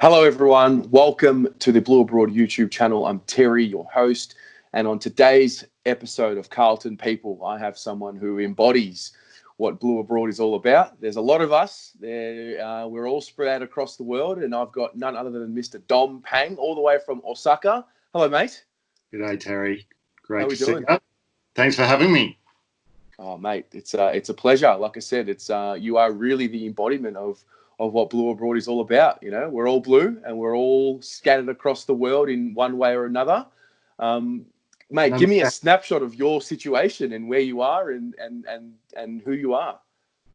Hello, everyone. Welcome to the Blue Abroad YouTube channel. I'm Terry, your host. And on today's episode of Carlton People, I have someone who embodies what Blue Abroad is all about. There's a lot of us. We're all spread out across the world. And I've got none other than Mr. Dom Pang, all the way from Osaka. Hello, mate. G'day, Terry. Great to see you. Thanks for having me. Oh, mate, it's a pleasure. Like I said, you are really the embodiment of what Blue Abroad is all about. You know, we're all blue and we're all scattered across the world in one way or another. Mate, give me a snapshot of your situation and where you are and who you are.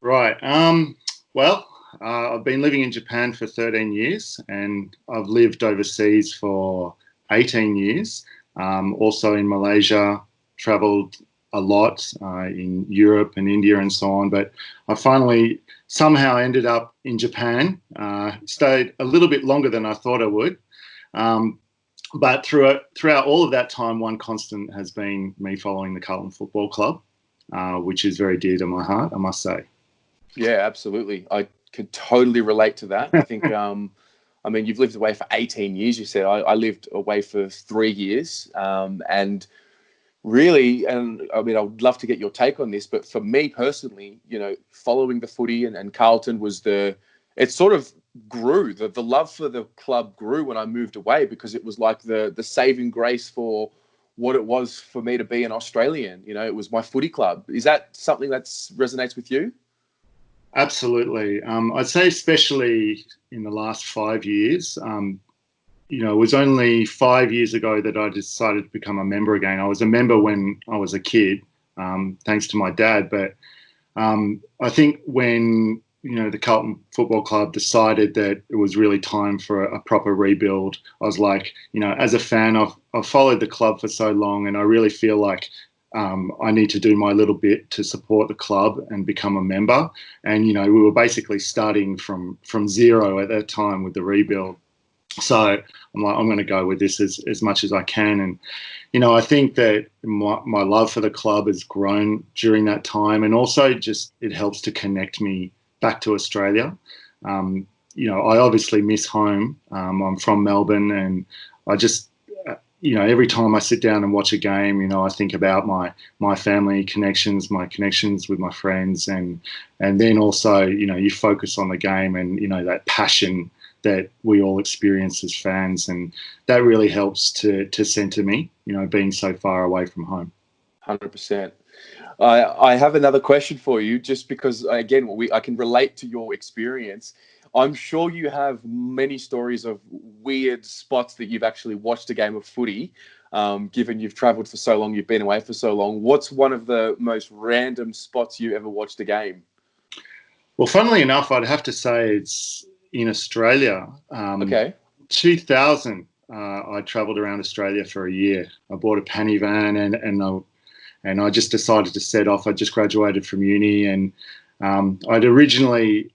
Right. I've been living in Japan for 13 years and I've lived overseas for 18 years. Also in Malaysia, traveled a lot in Europe and India and so on. But I finally somehow ended up in Japan, stayed a little bit longer than I thought I would. But throughout all of that time, one constant has been me following the Carlton Football Club, which is very dear to my heart, I must say. Yeah, absolutely. I could totally relate to that. I think, I mean, you've lived away for 18 years, you said. I lived away for 3 years. And really, and I mean, I would love to get your take on this, but for me personally, you know, following the footy and Carlton it sort of grew. The love for the club grew when I moved away because it was like the saving grace for what it was for me to be an Australian. You know, it was my footy club. Is that something that resonates with you? Absolutely. I'd say especially in the last 5 years, you know, it was only 5 years ago that I decided to become a member again. I was a member when I was a kid, thanks to my dad. But I think when, you know, the Carlton Football Club decided that it was really time for a proper rebuild, I was like, you know, as a fan, I've followed the club for so long and I really feel like I need to do my little bit to support the club and become a member. And, you know, we were basically starting from zero at that time with the rebuild. So I'm like, I'm going to go with this as much as I can. And, you know, I think that my love for the club has grown during that time. And also just it helps to connect me back to Australia. You know, I obviously miss home. I'm from Melbourne and I just, you know, every time I sit down and watch a game, you know, I think about my family connections, my connections with my friends. And then also, you know, you focus on the game and, you know, that passion that we all experience as fans, and that really helps to center me, you know, being so far away from home. 100%. I have another question for you, just because, again, I can relate to your experience. I'm sure you have many stories of weird spots that you've actually watched a game of footy, given you've travelled for so long, you've been away for so long. What's one of the most random spots you ever watched a game? Well, funnily enough, I'd have to say it's in Australia. Okay. 2000, I travelled around Australia for a year. I bought a panny van and I just decided to set off. I just graduated from uni and I'd originally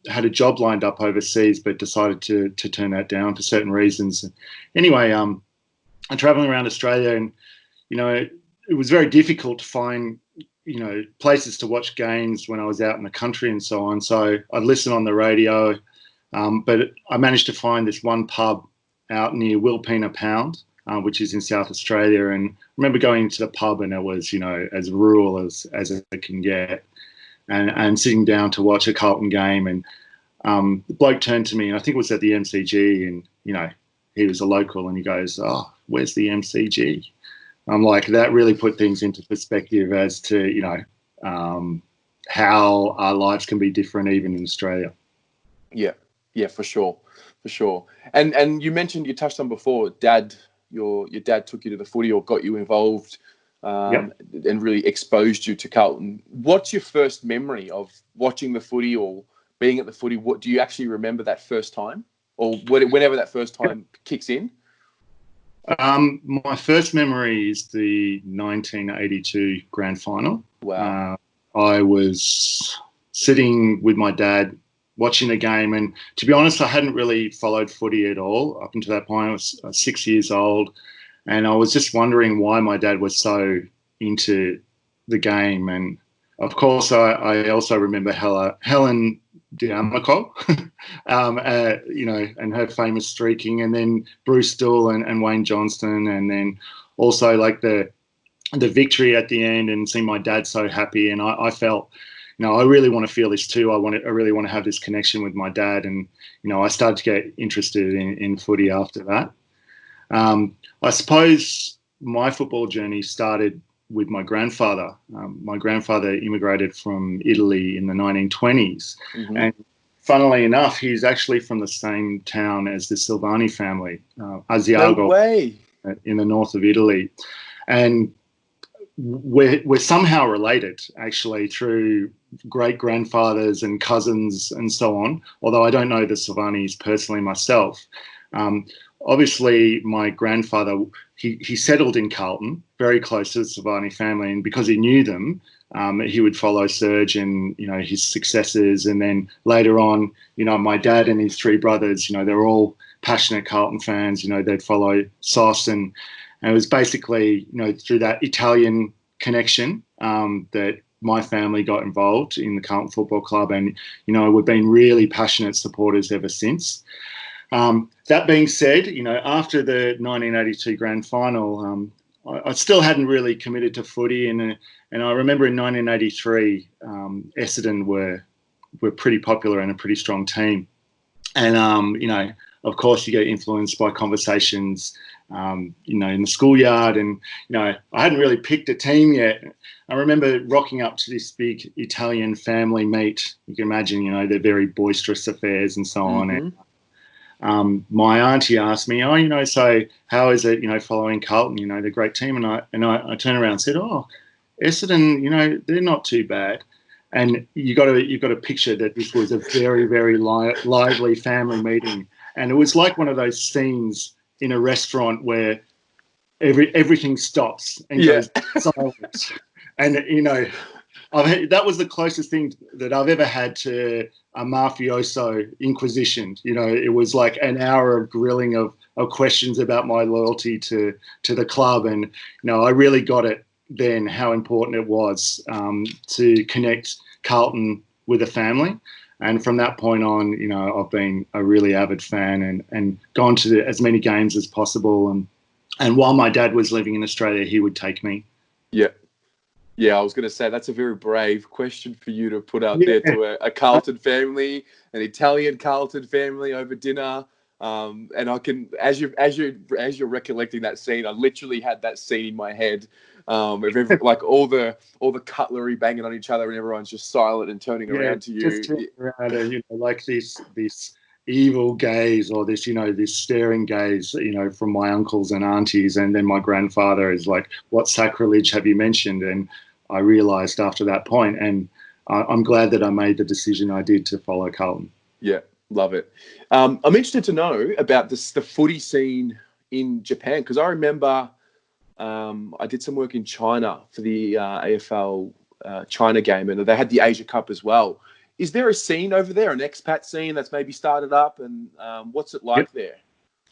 had a job lined up overseas, but decided to turn that down for certain reasons. Anyway, I'm travelling around Australia and, you know, it was very difficult to find, you know, places to watch games when I was out in the country and so on. So I'd listen on the radio. But I managed to find this one pub out near Wilpena Pound, which is in South Australia. And I remember going to the pub and it was, you know, as rural as it can get. And sitting down to watch a Carlton game. And the bloke turned to me, and I think it was at the MCG, and, you know, he was a local and he goes, "Oh, where's the MCG?" I'm like, that really put things into perspective as to, you know, how our lives can be different even in Australia. Yeah, for sure. And you mentioned, you touched on before, your dad took you to the footy or got you involved and really exposed you to Carlton. What's your first memory of watching the footy or being at the footy? What do you actually remember that first time, or whenever that first time kicks in? My first memory is the 1982 grand final. Wow. I was sitting with my dad watching the game, and to be honest, I hadn't really followed footy at all up until that point. I was 6 years old, and I was just wondering why my dad was so into the game. And of course, I also remember Helen Diamico, and her famous streaking, and then Bruce Still and Wayne Johnston, and then also like the victory at the end, and seeing my dad so happy. And I felt, I really want to feel this too. I really want to have this connection with my dad. And, I started to get interested in footy after that. I suppose my football journey started with my grandfather. My grandfather immigrated from Italy in the 1920s. Mm-hmm. And funnily enough, he's actually from the same town as the Silvani family, Asiago, no way. In the north of Italy. And we're somehow related, actually, through great-grandfathers and cousins and so on, although I don't know the Silvanis personally myself. Obviously, my grandfather, he settled in Carlton, very close to the Silvani family, and because he knew them, he would follow Serge and, his successors. And then later on, my dad and his three brothers, they're all passionate Carlton fans. They'd follow Sauce, and it was basically, through that Italian connection that my family got involved in the Carlton Football Club. And, we've been really passionate supporters ever since. That being said, after the 1982 grand final, I still hadn't really committed to footy. And I remember in 1983, Essendon were pretty popular and a pretty strong team. And, of course, you get influenced by conversations, in the schoolyard. And, I hadn't really picked a team yet. I remember rocking up to this big Italian family meet. You can imagine, they're very boisterous affairs and so on. Mm-hmm. And my auntie asked me, so how is it, following Carlton, the great team? And I turned around and said, Essendon, they're not too bad. And you got to picture that this was a very, very lively family meeting. And it was like one of those scenes in a restaurant where everything stops and goes silent. And, that was the closest thing that I've ever had to a mafioso inquisition. It was like an hour of grilling of questions about my loyalty to the club. And, I really got it then how important it was to connect Carlton with a family. And from that point on, I've been a really avid fan and gone to as many games as possible. And while my dad was living in Australia, he would take me. Yeah. Yeah, I was going to say that's a very brave question for you to put out there to a Carlton family, an Italian Carlton family over dinner. And I can, as you're recollecting that scene, I literally had that scene in my head, of like all the cutlery banging on each other and everyone's just silent and turning around to you. Just turning around and, like this evil gaze or this, this staring gaze, from my uncles and aunties. And then my grandfather is like, what sacrilege have you mentioned? And I realised after that point, and I'm glad that I made the decision I did to follow Carlton. Yeah, love it. I'm interested to know about the footy scene in Japan, because I remember I did some work in China for the AFL China game, and they had the Asia Cup as well. Is there a scene over there, an expat scene that's maybe started up, and what's it like there?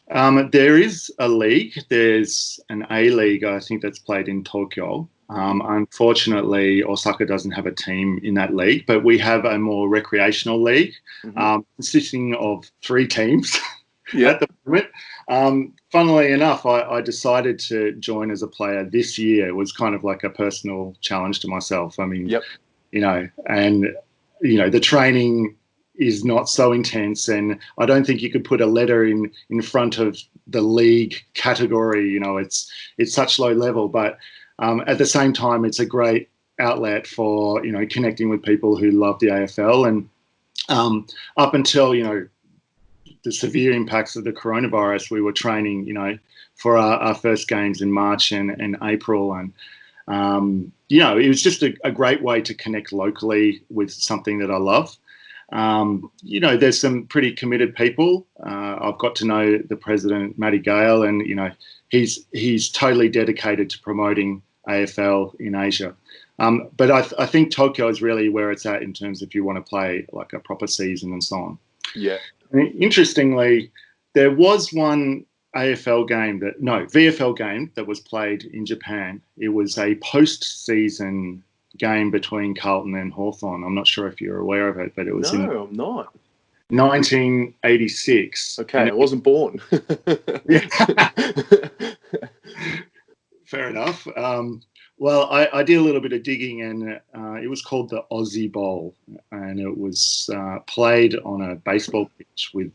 There is a league. There's an A-League, I think, that's played in Tokyo. Unfortunately, Osaka doesn't have a team in that league, but we have a more recreational league, consisting of 3 teams at the moment. Funnily enough, I decided to join as a player this year. It was kind of like a personal challenge to myself. I mean, the training is not so intense, and I don't think you could put a letter in front of the league category. It's such low level, but at the same time, it's a great outlet for, connecting with people who love the AFL. And up until, the severe impacts of the coronavirus, we were training, for our first games in March and April. And, it was just a great way to connect locally with something that I love. There's some pretty committed people. I've got to know the president, Paddy Dow, and, he's totally dedicated to promoting AFL in Asia. But I think Tokyo is really where it's at in terms of if you want to play like a proper season and so on. Yeah. Interestingly, there was one VFL game that was played in Japan. It was a post-season game between Carlton and Hawthorn. I'm not sure if you're aware of it, but it was No, I'm not. 1986. Okay, I wasn't born. Fair enough. Well, I did a little bit of digging, and it was called the Aussie Bowl, and it was played on a baseball pitch with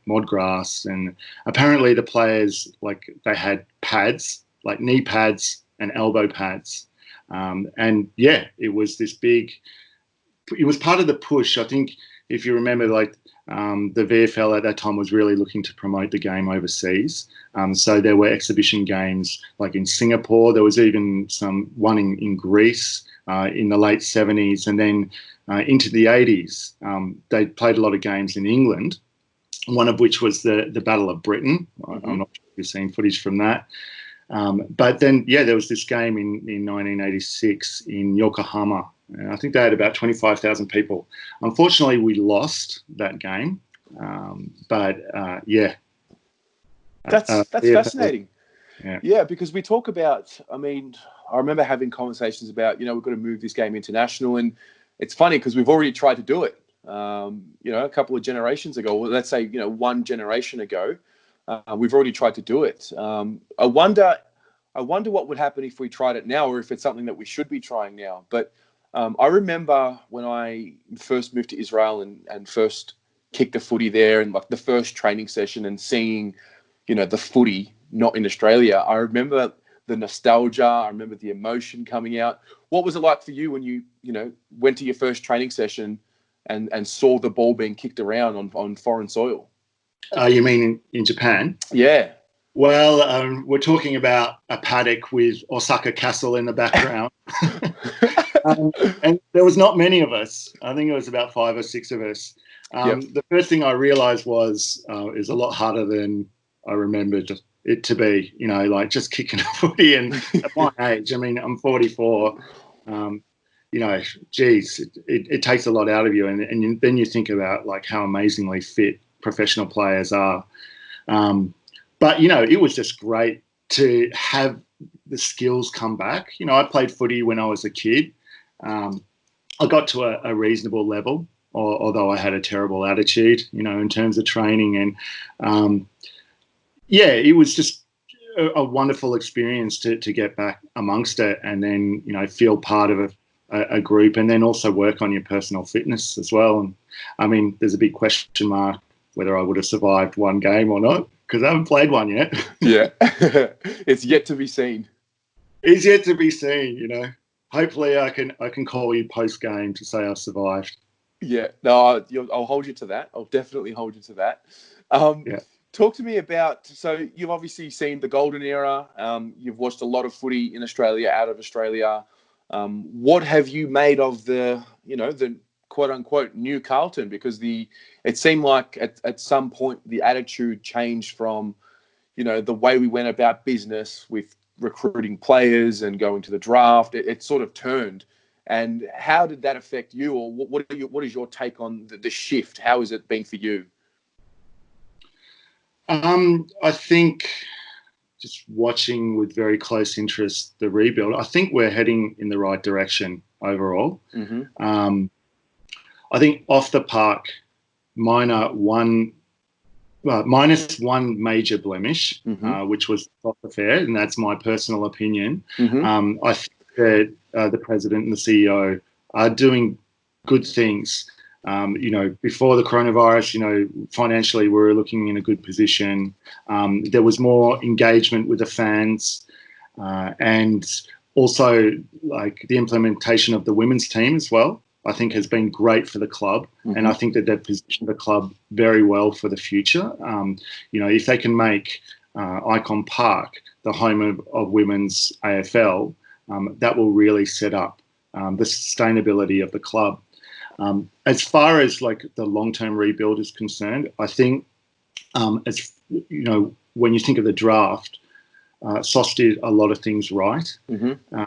mud grass, and apparently the players, like, they had pads, like knee pads and elbow pads, and yeah, it was this big. It was part of the push, I think, if you remember, like. The VFL at that time was really looking to promote the game overseas. So there were exhibition games like in Singapore. There was even one in Greece in the late 70s. And then into the 80s, they played a lot of games in England, one of which was the Battle of Britain. Mm-hmm. I'm not sure if you've seen footage from that. But then, yeah, there was this game in 1986 in Yokohama. And I think they had about 25,000 people. Unfortunately, we lost that game. Yeah. That's fascinating. Yeah, because we talk about, I mean, I remember having conversations about, we've got to move this game international. And it's funny because we've already tried to do it, a couple of generations ago. Well, let's say, one generation ago, we've already tried to do it. I wonder what would happen if we tried it now, or if it's something that we should be trying now. But I remember when I first moved to Israel and first kicked a footy there, and like the first training session, and seeing, the footy not in Australia. I remember the nostalgia. I remember the emotion coming out. What was it like for you when you went to your first training session and saw the ball being kicked around on foreign soil? You mean in Japan? Yeah. Well, we're talking about a paddock with Osaka Castle in the background. And there was not many of us. I think it was about 5 or 6 of us. Yep. The first thing I realized was is a lot harder than I remembered it to be, like just kicking a footy. And at my age, I mean, I'm 44, geez, it takes a lot out of you. And then you think about like how amazingly fit professional players are. But, it was just great to have the skills come back. I played footy when I was a kid. I got to a reasonable level, although I had a terrible attitude, in terms of training. And, it was just a wonderful experience to get back amongst it, and then, feel part of a group, and then also work on your personal fitness as well. And, I mean, there's a big question mark whether I would have survived one game or not, because I haven't played one yet. Yeah. It's yet to be seen. It's yet to be seen, Hopefully I can call you post-game to say I've survived. Yeah. No, I'll hold you to that. I'll definitely hold you to that. Yeah. Talk to me about, so you've obviously seen the golden era. You've watched a lot of footy in Australia, out of Australia. What have you made of the quote unquote new Carlton? Because it seemed like at some point the attitude changed from, the way we went about business with recruiting players and going to the draft. It sort of turned. And how did that affect you, or what is your take on the shift? How has it been for you? I think just watching with very close interest the rebuild, I think we're heading in the right direction overall. Mm-hmm. I think off the park, minus one major blemish, mm-hmm. Which was off the fair, and that's my personal opinion. Mm-hmm. I think that the president and the CEO are doing good things. Before the coronavirus, financially we were looking in a good position. There was more engagement with the fans, and also like the implementation of the women's team as well, I think has been great for the club. Mm-hmm. And I think that they've positioned the club very well for the future. If they can make Icon Park the home of women's AFL, that will really set up the sustainability of the club. As far as like the long-term rebuild is concerned, I think, when you think of the draft, Sauce did a lot of things right, mm-hmm.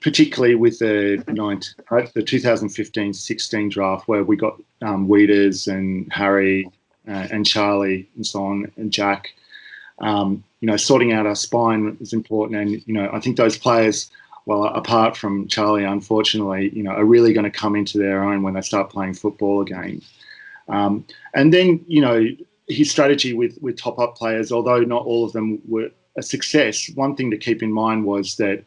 Particularly with the 2015-16 draft, where we got Weeders and Harry and Charlie and so on, and Jack. Sorting out our spine is important, and I think those players well, apart from Charlie, unfortunately, are really going to come into their own when they start playing football again. And then, his strategy with top-up players, although not all of them were a success, one thing to keep in mind was that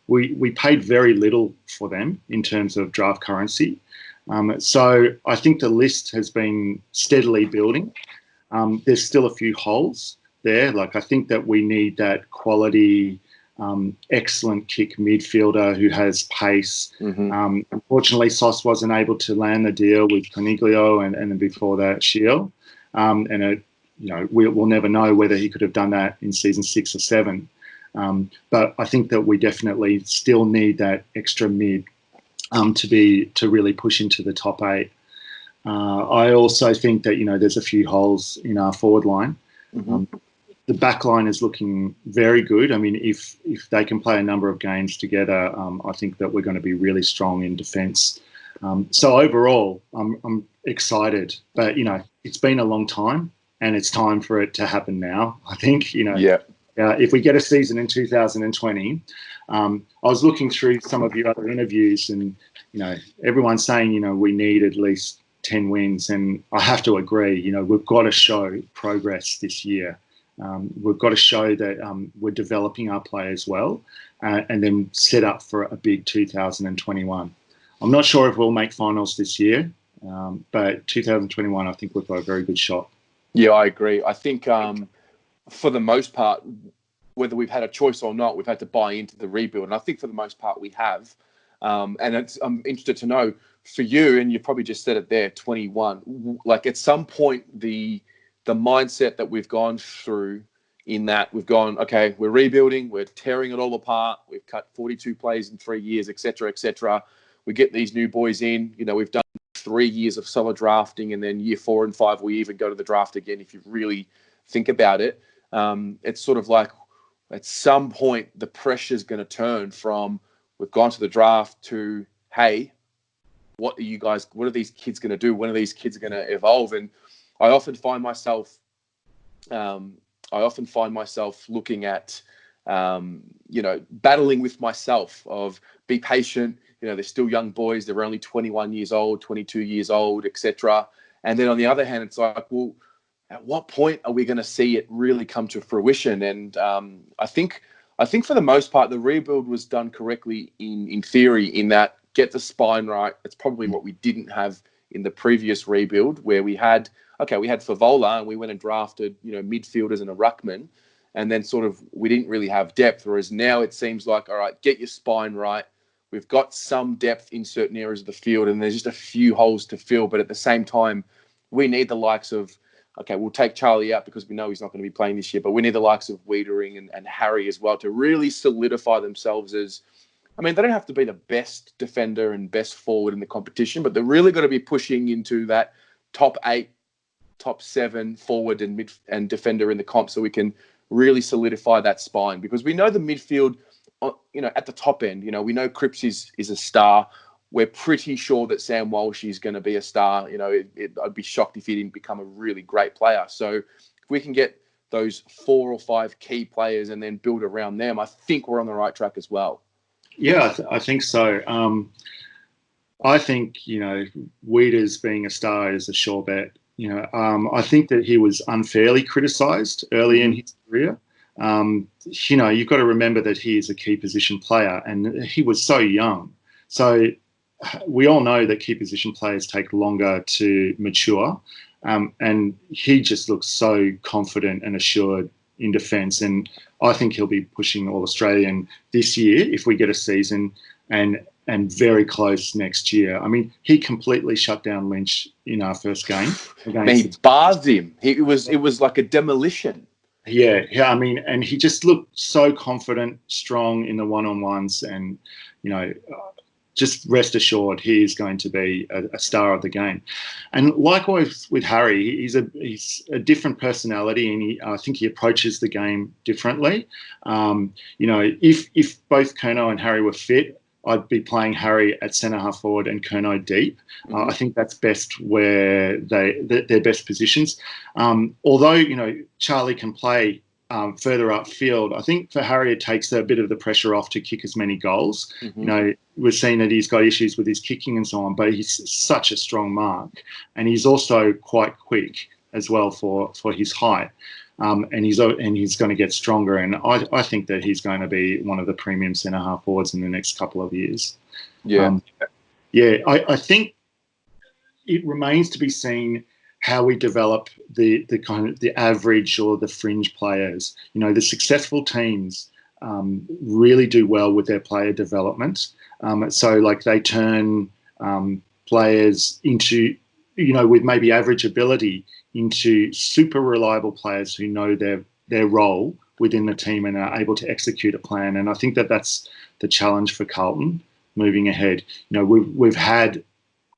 we paid very little for them in terms of draft currency. So I think the list has been steadily building. There's still a few holes there. Like, I think that we need that quality, excellent kick midfielder who has pace. Unfortunately, Sauce wasn't able to land the deal with Coniglio and then before that, Shiel. We'll never know whether he could have done that in season 6 or 7. But I think that we definitely still need that extra mid to really push into the top 8. I also think that, there's a few holes in our forward line. The back line is looking very good. I mean, if they can play a number of games together, I think that we're going to be really strong in defence. So overall, I'm excited. But, it's been a long time and it's time for it to happen now, I think. If we get a season in 2020, I was looking through some of your other interviews and, everyone's saying, we need at least 10 wins. And I have to agree, we've got to show progress this year. We've got to show that we're developing our players well and then set up for a big 2021. I'm not sure if we'll make finals this year, but 2021, I think we've got a very good shot. Yeah, I agree. I think for the most part, whether we've had a choice or not, we've had to buy into the rebuild. And I think for the most part we have. And I'm interested to know for you, and you probably just said it there, 21, like at some point the mindset that we've gone through in that we've gone, okay, we're rebuilding, we're tearing it all apart, we've cut 42 plays in 3 years, et cetera, et cetera. We get these new boys in, we've done 3 years of solid drafting, and then year 4 and 5, we even go to the draft again. If you really think about it, it's sort of like at some point the pressure's going to turn from we've gone to the draft to, hey, what are these kids going to do? When are these kids going to evolve? And I often find myself looking at, battling with myself of be patient. They're still young boys. They're only 21 years old, 22 years old, etc. And then on the other hand, it's like, well, at what point are we going to see it really come to fruition? And I think for the most part, the rebuild was done correctly in theory, in that get the spine right. It's probably what we didn't have in the previous rebuild, where we had Favola and we went and drafted, midfielders and a ruckman, and then sort of we didn't really have depth. Whereas now it seems like, all right, get your spine right. We've got some depth in certain areas of the field, and there's just a few holes to fill. But at the same time, we need the likes of, okay, we'll take Charlie out because we know he's not going to be playing this year, but we need the likes of Wiedering and Harry as well to really solidify themselves as, they don't have to be the best defender and best forward in the competition, but they're really got to be pushing into that top 8, top 7 forward and mid and defender in the comp, so we can really solidify that spine. Because we know the midfield, at the top end, we know Cripps is a star. We're pretty sure that Sam Walsh is going to be a star. I'd be shocked if he didn't become a really great player. So if we can get those 4 or 5 key players and then build around them, I think we're on the right track as well. Yeah, I think so. I think, Wieders being a star is a sure bet. I think that he was unfairly criticised early in his career. You've got to remember that he is a key position player and he was so young. So we all know that key position players take longer to mature. And he just looks so confident and assured in defence. And I think he'll be pushing All-Australian this year if we get a season, and very close next year. He completely shut down Lynch in our first game. He bathed him. It was like a demolition. Yeah, and he just looked so confident, strong in the one-on-ones, and, just rest assured he is going to be a star of the game. And likewise with Harry, he's a different personality, and I think he approaches the game differently. If both Curnow and Harry were fit, I'd be playing Harry at centre half forward and Curnow deep. I think that's best where they're best positions. Although Charlie can play further upfield. I think for Harry, it takes a bit of the pressure off to kick as many goals. We've seen that he's got issues with his kicking and so on, but he's such a strong mark, and he's also quite quick as well for his height. And he's going to get stronger, and I think that he's going to be one of the premium centre half forwards in the next couple of years. I think it remains to be seen how we develop the kind of the average or the fringe players. The successful teams really do well with their player development. So like they turn players into, with maybe average ability, into super reliable players who know their role within the team and are able to execute a plan. And I think that that's the challenge for Carlton moving ahead. We've had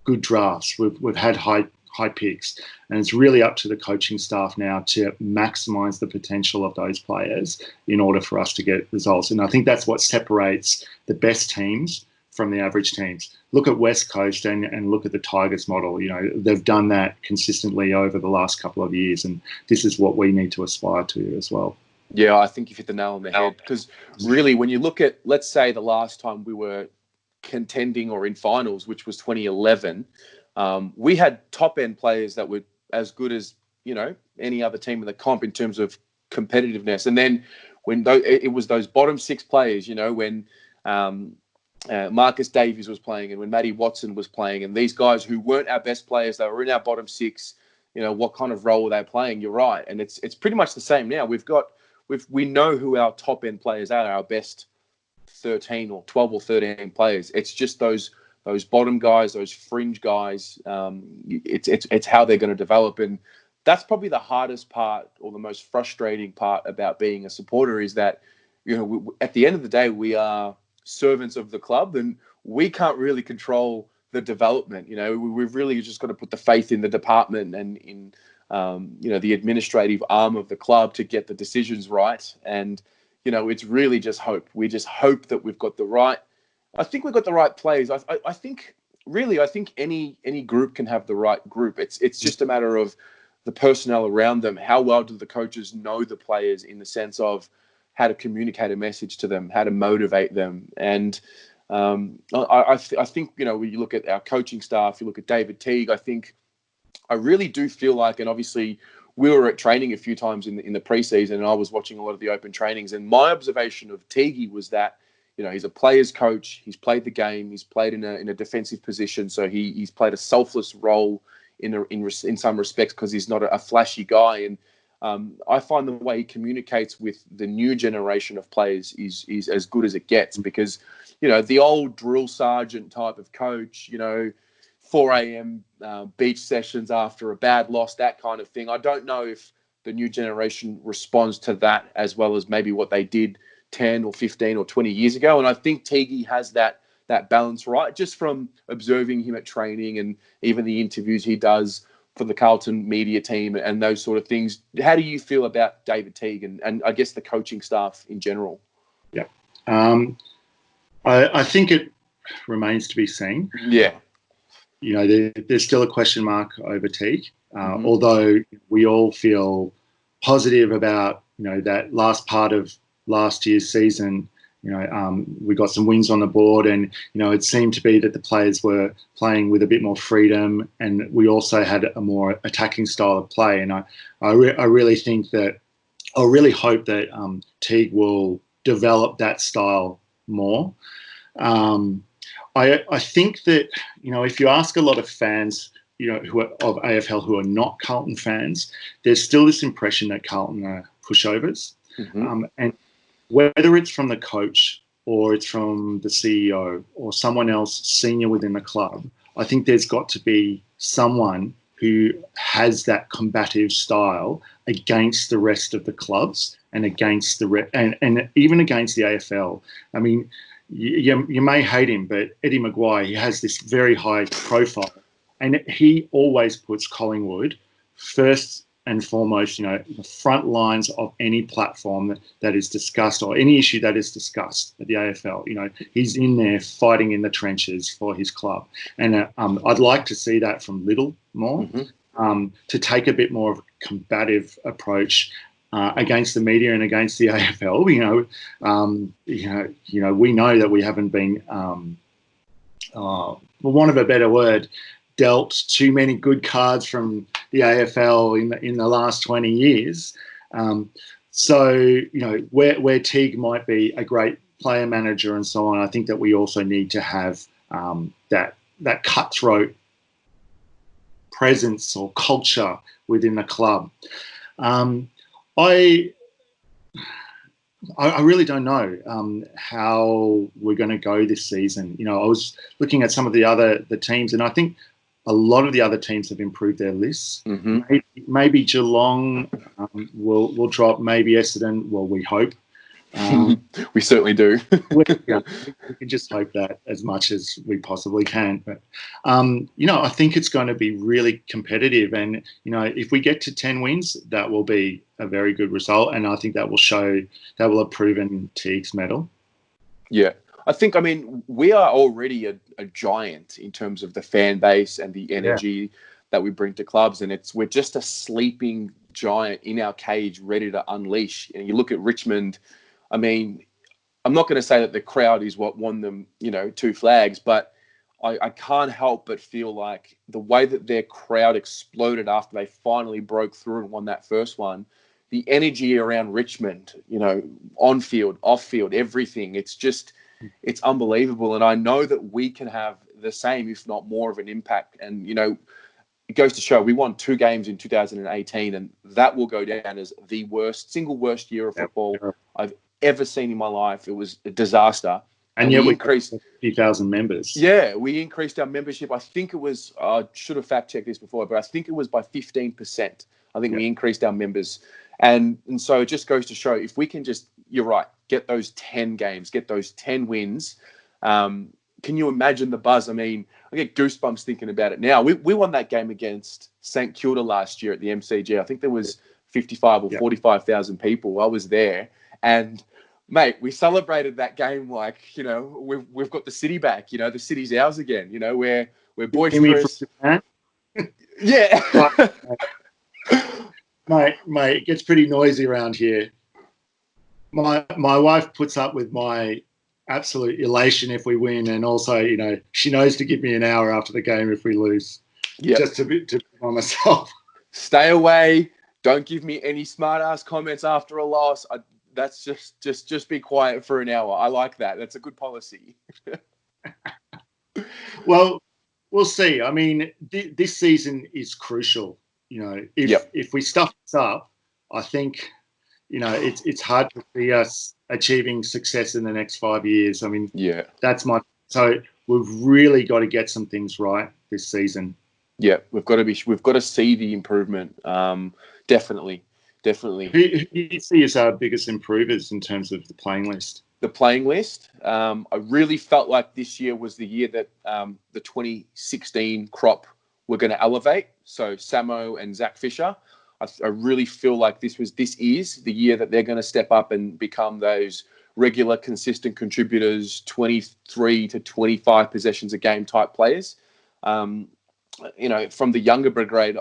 good drafts, we've had high picks, and it's really up to the coaching staff now to maximise the potential of those players in order for us to get results. And I think that's what separates the best teams from the average teams. Look at West Coast and look at the Tigers model. They've done that consistently over the last couple of years, and this is what we need to aspire to as well. Yeah, I think you've hit the nail on the head, because really when you look at, let's say, the last time we were contending or in finals, which was 2011, we had top-end players that were as good as, any other team in the comp in terms of competitiveness. And then when it was those bottom six players, when Marcus Davies was playing and when Matty Watson was playing, and these guys who weren't our best players, they were in our bottom six, what kind of role were they playing? You're right. And it's pretty much the same now. We know who our top-end players are, our best 13 or 12 or 13 players. It's just those bottom guys, those fringe guys. It's how they're going to develop, and that's probably the hardest part or the most frustrating part about being a supporter, is that at the end of the day we are servants of the club, and we can't really control the development. We've really just got to put the faith in the department and in the administrative arm of the club to get the decisions right. And it's really just hope. We just hope that we've got the right. I think we've got the right players. I think any group can have the right group. It's just a matter of the personnel around them. How well do the coaches know the players in the sense of how to communicate a message to them, how to motivate them. And I think, when you look at our coaching staff, you look at David Teague, I really do feel like, and obviously we were at training a few times in the preseason, and I was watching a lot of the open trainings, and my observation of Teague was that, he's a player's coach. He's played the game. He's played in a defensive position. So he's played a selfless role in some respects, because he's not a flashy guy. And I find the way he communicates with the new generation of players is as good as it gets, because, the old drill sergeant type of coach, 4 a.m. Beach sessions after a bad loss, that kind of thing. I don't know if the new generation responds to that as well as maybe what they did 10 or 15 or 20 years ago. And I think Teague has that balance right, just from observing him at training and even the interviews he does for the Carlton media team and those sort of things. How do you feel about David Teague and I guess the coaching staff in general? Yeah. I think it remains to be seen. Yeah. There's still a question mark over Teague, although we all feel positive about, that last part of last year's season. We got some wins on the board, and, it seemed to be that the players were playing with a bit more freedom, and we also had a more attacking style of play. And I really think that, I really hope that Teague will develop that style more. I think that, if you ask a lot of fans, who are of AFL who are not Carlton fans, there's still this impression that Carlton are pushovers. And whether it's from the coach or it's from the CEO or someone else senior within the club, I think there's got to be someone who has that combative style against the rest of the clubs and against and even against the AFL. I mean, you may hate him, but Eddie Maguire, he has this very high profile, and he always puts Collingwood first and foremost, the front lines of any platform that is discussed or any issue that is discussed at the AFL. He's in there fighting in the trenches for his club. And I'd like to see that from Little more, to take a bit more of a combative approach against the media and against the AFL. We know that we haven't been, for want of a better word, dealt too many good cards from the AFL in the last 20 years. So where Teague might be a great player manager and so on, I think that we also need to have that cutthroat presence or culture within the club. I really don't know how we're going to go this season. I was looking at some of the teams, and I think a lot of the other teams have improved their lists. Mm-hmm. Maybe Geelong will drop. Maybe Essendon. Well, we hope. We certainly do. we can just hope that as much as we possibly can. But I think it's going to be really competitive, and if we get to 10 wins, that will be a very good result, and I think that will have proven Teague's medal. Yeah. I think, we are already a giant in terms of the fan base and the energy that we bring to clubs, and we're just a sleeping giant in our cage ready to unleash. And you look at Richmond, I'm not going to say that the crowd is what won them, 2 flags, but I can't help but feel like the way that their crowd exploded after they finally broke through and won that first one, the energy around Richmond, on field, off field, everything, it's unbelievable. And I know that we can have the same, if not more of an impact. And, it goes to show we won 2 games in 2018, and that will go down as the single worst year of football I've ever seen in my life. It was a disaster. And yet we increased 50,000 members. Yeah, we increased our membership. I think it was, I should have fact-checked this before, but I think it was by 15%. I think we increased our members. And so it just goes to show, if we can you're right, get those 10 games, get those 10 wins. Can you imagine the buzz? I get goosebumps thinking about it now. We won that game against St Kilda last year at the MCG. I think there was 55 or 45,000 people. I was there. And, mate, we celebrated that game like, we've got the city back. The city's ours again. We're boisterous. Yeah. Mate, it gets pretty noisy around here. My wife puts up with my absolute elation if we win, and also, she knows to give me an hour after the game if we lose. Just to be by myself. Stay away. Don't give me any smart ass comments after a loss. That's just be quiet for an hour. I like that. That's a good policy. Well, we'll see. This season is crucial. If we stuff this up, I think, it's hard to see us achieving success in the next 5 years. So we've really got to get some things right this season. Yeah, we've got to see the improvement. Definitely. Who do you see as our biggest improvers in terms of the playing list? The playing list. I really felt like this year was the year that the 2016 crop were going to elevate. So Samo and Zach Fisher. I really feel like this is the year that they're going to step up and become those regular, consistent contributors, 23 to 25 possessions a game type players. From the younger brigade,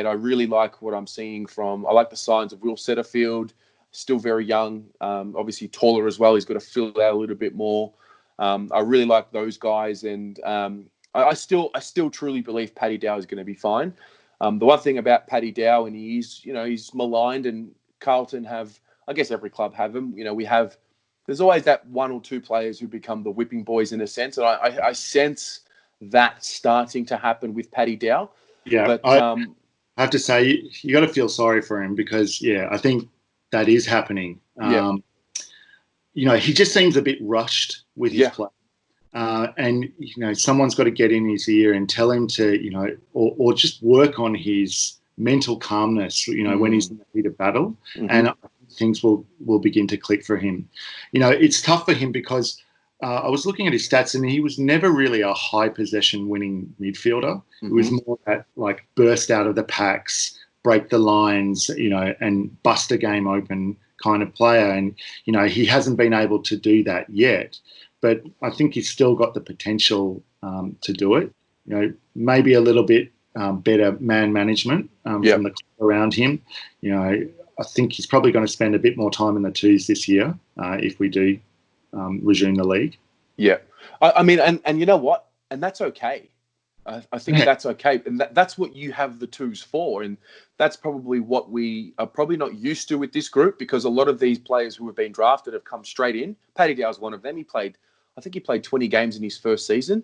I really like what I'm seeing I like the signs of Will Setterfield, still very young, obviously taller as well. He's got to fill out a little bit more. I really like those guys, and I still truly believe Paddy Dow is going to be fine. The one thing about Paddy Dow, and he's maligned, and Carlton have, I guess every club have him. There's always that 1 or 2 players who become the whipping boys in a sense, and I sense that starting to happen with Paddy Dow. Yeah, but I have to say, you got to feel sorry for him because, I think that is happening. He just seems a bit rushed with his play. And, someone's got to get in his ear and tell him to, or just work on his mental calmness, when he's in the heat of battle. Mm-hmm. And things will begin to click for him. It's tough for him because I was looking at his stats and he was never really a high possession winning midfielder. Mm-hmm. It was more that burst out of the packs, break the lines, and bust a game open kind of player. And, he hasn't been able to do that yet. But I think he's still got the potential to do it. Maybe a little bit better man management from the club around him. I think he's probably going to spend a bit more time in the twos this year if we do resume the league. Yeah. I mean, and you know what? And that's okay. I think that's okay. And that's what you have the twos for. And that's probably what we are probably not used to with this group, because a lot of these players who have been drafted have come straight in. Paddy Dow is one of them. I think he played 20 games in his first season.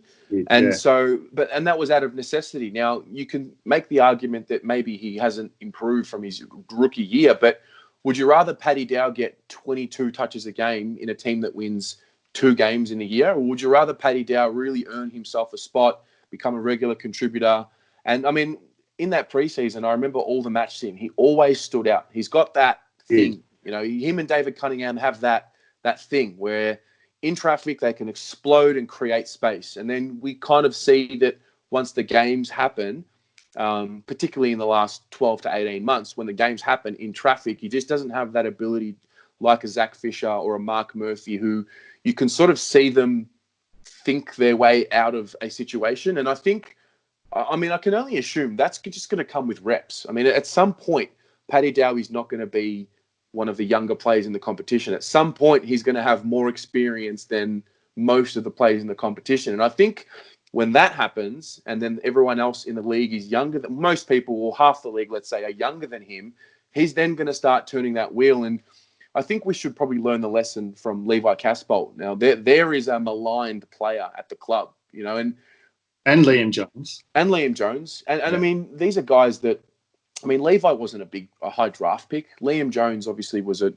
And and that was out of necessity. Now, you can make the argument that maybe he hasn't improved from his rookie year, but would you rather Paddy Dow get 22 touches a game in a team that wins 2 games in a year? Or would you rather Paddy Dow really earn himself a spot, become a regular contributor? And I mean, in that preseason, I remember all the matches he always stood out. He's got that thing, him and David Cunningham have that thing where in traffic, they can explode and create space. And then we kind of see that once the games happen, particularly in the last 12 to 18 months, when the games happen in traffic, he just doesn't have that ability like a Zach Fisher or a Mark Murphy, who you can sort of see them think their way out of a situation. And I think, I mean, I can only assume that's just going to come with reps. I mean, at some point, Paddy Dow is not going to be one of the younger players in the competition. At some point, he's going to have more experience than most of the players in the competition. And I think when that happens, and then everyone else in the league is younger than most people, or half the league, let's say, are younger than him, he's then going to start turning that wheel. And I think we should probably learn the lesson from Levi Casbolt. Now, there is a maligned player at the club, and Liam Jones. And Liam Jones. And I mean, these are guys that, I mean, Levi wasn't a high draft pick. Liam Jones obviously was a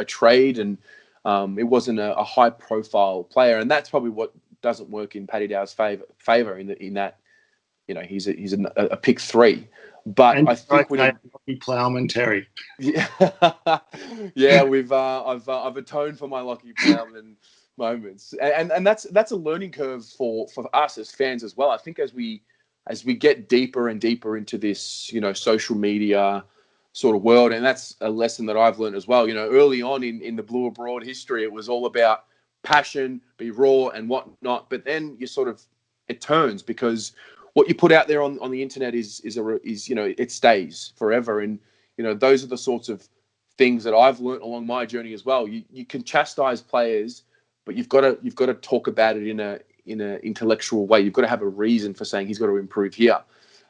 trade, and it wasn't a high profile player, and that's probably what doesn't work in Paddy Dow's favor in that he's a pick 3. But I think we need Lockie Plowman Terry. Yeah, I've atoned for my Lockie Plowman moments, and that's a learning curve for us as fans as well. I think as we get deeper and deeper into this, social media sort of world, and that's a lesson that I've learned as well. Early on in the Blue Abroad history, it was all about passion, be raw and whatnot. But then it turns, because what you put out there on the internet is it stays forever. And those are the sorts of things that I've learned along my journey as well. You can chastise players, but you've got to talk about it in an intellectual way. You've got to have a reason for saying he's got to improve here.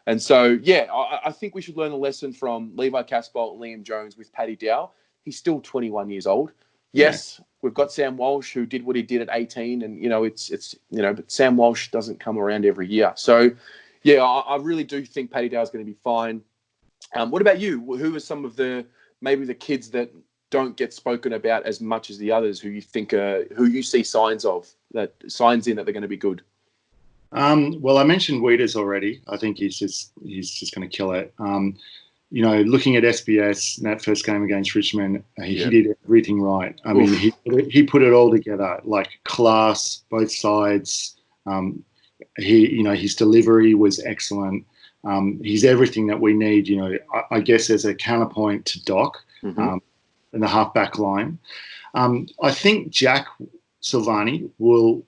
And so, I think we should learn a lesson from Levi Casbolt and Liam Jones with Paddy Dow. He's still 21 years old. Yes, we've got Sam Walsh, who did what he did at 18, and but Sam Walsh doesn't come around every year. So, I really do think Paddy Dow is going to be fine. What about you? Who are some of maybe the kids that don't get spoken about as much as the others, who you think who you see signs in that they're going to be good? Well, I mentioned Weeders already. I think he's just going to kill it. Looking at SBS in that first game against Richmond, he did everything right. I mean, he put it all together, like class, both sides. His delivery was excellent. He's everything that we need. I guess as a counterpoint to Doc in the half-back line. I think Jack Silvani will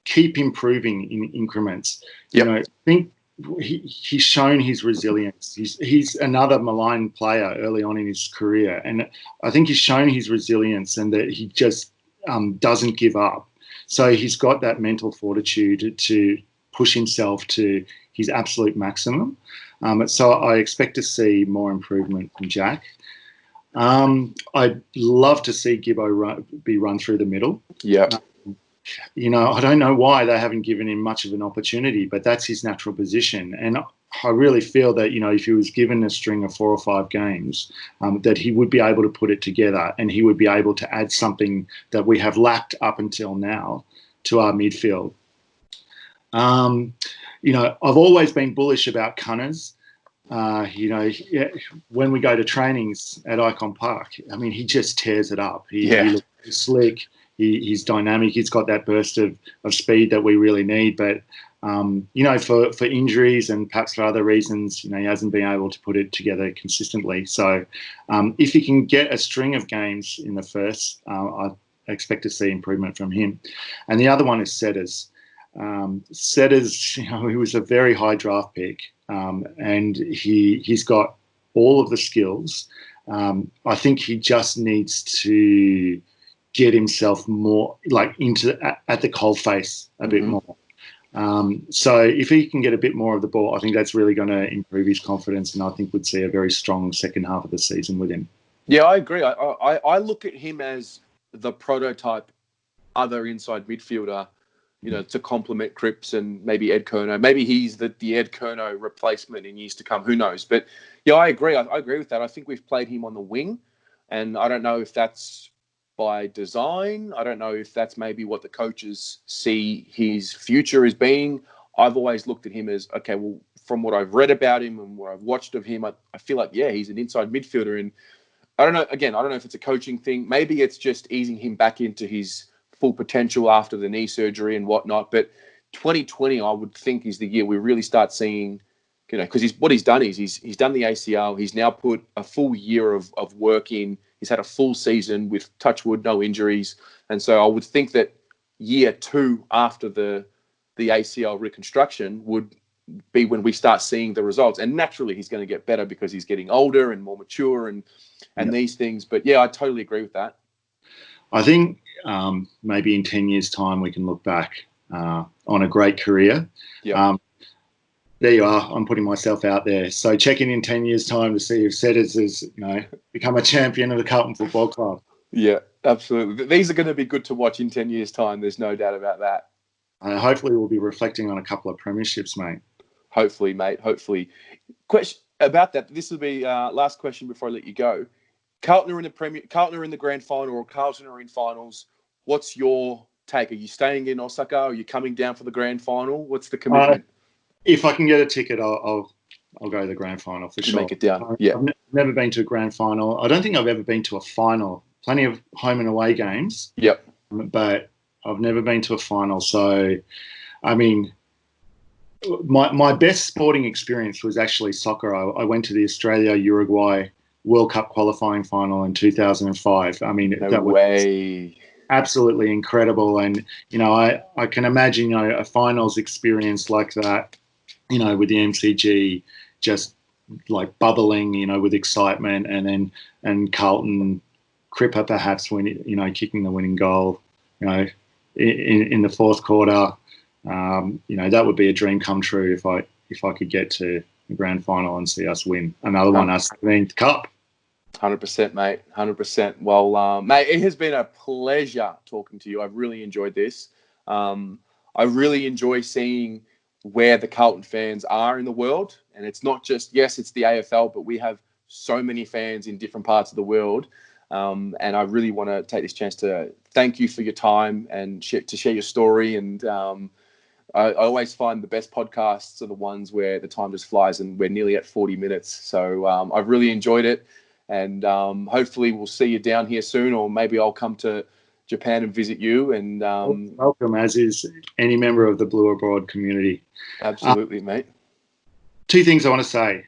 keep improving in increments. I think he's shown his resilience. He's another maligned player early on in his career, and I think he's shown his resilience and that he just doesn't give up. So he's got that mental fortitude to push himself to his absolute maximum. So I expect to see more improvement from Jack. I'd love to see Gibbo be run through the middle. Yeah. I don't know why they haven't given him much of an opportunity, but that's his natural position. And I really feel that, if he was given a string of 4 or 5 games, that he would be able to put it together, and he would be able to add something that we have lacked up until now to our midfield. I've always been bullish about Cunners. When we go to trainings at Icon Park, I mean, he just tears it up. He looks slick. He's dynamic. He's got that burst of speed that we really need. But, for injuries and perhaps for other reasons, he hasn't been able to put it together consistently. So if he can get a string of games in the first, I expect to see improvement from him. And the other one is Setters. Setters, he was a very high draft pick, and he's got all of the skills. I think he just needs to get himself more like at the coalface a bit more. So if he can get a bit more of the ball, I think that's really going to improve his confidence, and I think we'd see a very strong second half of the season with him. Yeah, I agree. I look at him as the prototype other inside midfielder, to complement Cripps and maybe Ed Curnow. Maybe he's the Ed Curnow replacement in years to come. Who knows? But yeah, I agree. I agree with that. I think we've played him on the wing, and I don't know if that's by design. I don't know if that's maybe what the coaches see his future as being. I've always looked at him as, okay, well, from what I've read about him and what I've watched of him, I feel like, yeah, he's an inside midfielder. And I don't know, again, I don't know if it's a coaching thing. Maybe it's just easing him back into his full potential after the knee surgery and whatnot. But 2020, I would think, is the year we really start seeing, because what he's done is he's done the ACL. He's now put a full year of work in. He's had a full season with, touch wood, no injuries. And so I would think that year 2 after the ACL reconstruction would be when we start seeing the results. And naturally, he's going to get better because he's getting older and more mature and these things. But yeah, I totally agree with that. I think maybe in 10 years' time, we can look back on a great career. Yeah. There you are. I'm putting myself out there. So check in 10 years' time to see if Setters has, become a champion of the Carlton Football Club. Yeah, absolutely. These are going to be good to watch in 10 years' time. There's no doubt about that. Hopefully, we'll be reflecting on a couple of premierships, mate. Hopefully, mate. Hopefully. Question about that. This will be last question before I let you go. Carlton are in the grand final, or Carlton are in finals. What's your take? Are you staying in Osaka? Are you coming down for the grand final? What's the commitment? If I can get a ticket, I'll go to the grand final for sure. Make it down. Yeah. I've never been to a grand final. I don't think I've ever been to a final. Plenty of home and away games. Yep. But I've never been to a final. So, I mean, my best sporting experience was actually soccer. I went to the Australia-Uruguay World Cup qualifying final in 2005. I mean, that was absolutely incredible. And, I can imagine, a finals experience like that, with the MCG just like bubbling, with excitement, and Carlton, Cripper perhaps kicking the winning goal, in the fourth quarter. That would be a dream come true if I could get to the grand final and see us win another one, us winning the cup. 100%, mate. 100%. Well, mate, it has been a pleasure talking to you. I've really enjoyed this. I really enjoy seeing where the Carlton fans are in the world. And it's not just, yes, it's the AFL, but we have so many fans in different parts of the world. And I really want to take this chance to thank you for your time and to share your story. And I always find the best podcasts are the ones where the time just flies, and we're nearly at 40 minutes. So I've really enjoyed it. And hopefully we'll see you down here soon, or maybe I'll come to Japan and visit you. And welcome, as is any member of the Blue Abroad community. Absolutely, mate. Two things I want to say.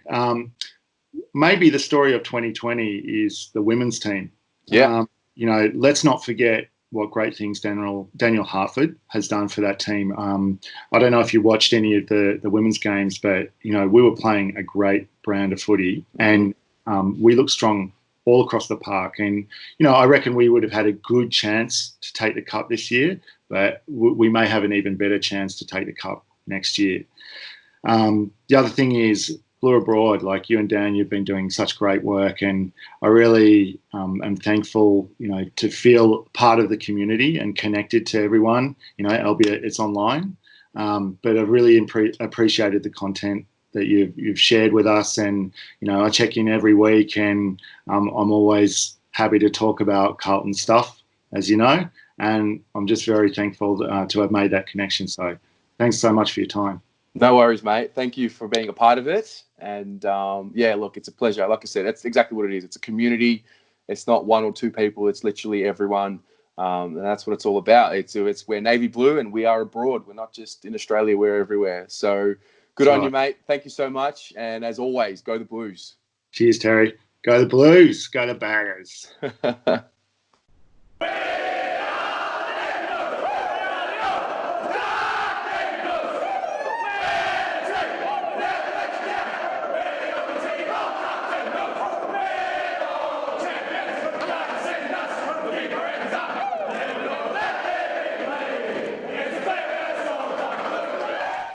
Maybe the story of 2020 is the women's team. Yeah. Let's not forget what great things Daniel Hartford has done for that team. I don't know if you watched any of the women's games, but, we were playing a great brand of footy, and we looked strong all across the park. And, I reckon we would have had a good chance to take the cup this year, but we may have an even better chance to take the cup next year. The other thing is Blue Abroad, like you and Dan, you've been doing such great work, and I really am thankful, to feel part of the community and connected to everyone, albeit it's online. But I've really appreciated the content that you've shared with us, and I check in every week, and I'm always happy to talk about Carlton stuff, as you know, and I'm just very thankful to have made that connection. So thanks so much for your time. No worries, mate. Thank you for being a part of it. And look, it's a pleasure. Like I said, that's exactly what it is. It's a community. It's not one or two people. It's literally everyone. And that's what it's all about. It's we're navy blue, and we are abroad. We're not just in Australia. We're everywhere. So good on you, mate. Thank you so much. And as always, go the Blues. Cheers, Terry. Go the Blues. Go the Baggers.